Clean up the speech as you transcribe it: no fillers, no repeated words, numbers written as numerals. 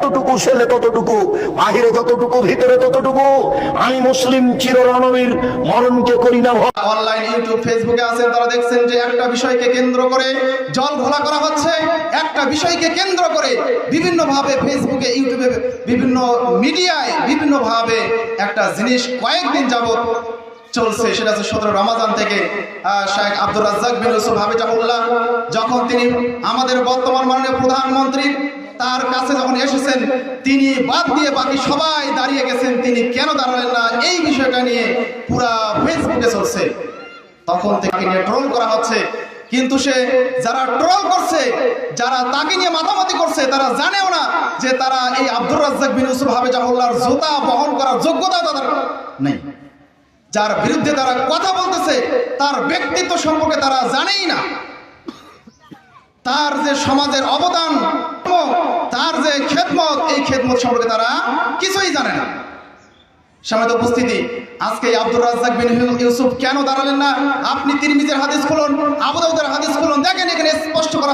যতটুকু ছেলে ততটুকু, বাহিরে যতটুকু ভিতরে ততটুকু। আমি মুসলিম চিররণবীর মরণকে করি না। অনলাইন ইউটিউব ফেসবুকে আছেন, তারা দেখছেন যে একটা বিষয়কে কেন্দ্র করে জল ঘোলা করা হচ্ছে। একটা বিষয়কে কেন্দ্র করে বিভিন্নভাবে ফেসবুকে ইউটিউবে বিভিন্ন মিডিয়ায় বিভিন্নভাবে একটা জিনিস কয়েকদিন যাবত চলছে। সেটা হচ্ছে 17 রমাজান থেকে শেখ আব্দুর রাজ্জাক বিন ইউসুফ হাফিজাহুল্লাহ যখন তিনি আমাদের বর্তমান মাননীয় প্রধানমন্ত্রী তার কাছে যখন এসেছেন, তিনি বাদ দিয়ে বাকি সবাই দাঁড়িয়ে গেছেন, তিনি কেন দাঁড়ালেন না, এই বিষয়টা নিয়ে পুরা ফেসবুকে চলছে। তখন থেকে নিয়ে ট্রোল করা হচ্ছে। কিন্তু সে যারা ট্রোল করছে, যারা তাকে নিয়ে মাতামাতি করছে, তারা জানেও না যে তারা এই আব্দুর রাজ্জাক বিন ইউসুফ হাফিজাহুল্লাহর জুতা বহন করার যোগ্যতা তাদের নেই। যার বিরুদ্ধে তারা কথা বলতেছে তার ব্যক্তিত্ব সম্পর্কে তারা জানেই না, তার যে সমাজের অবদান, তার যে খেদমত, এই খেদমত সম্পর্কে তারা কিছুই জানে না। সমাজ উপস্থিতি, আজকে আব্দুর রাজ্জাক বিন ইউসুফ কেন দাঁড়ালেন না? আপনি তিরমিজির হাদিস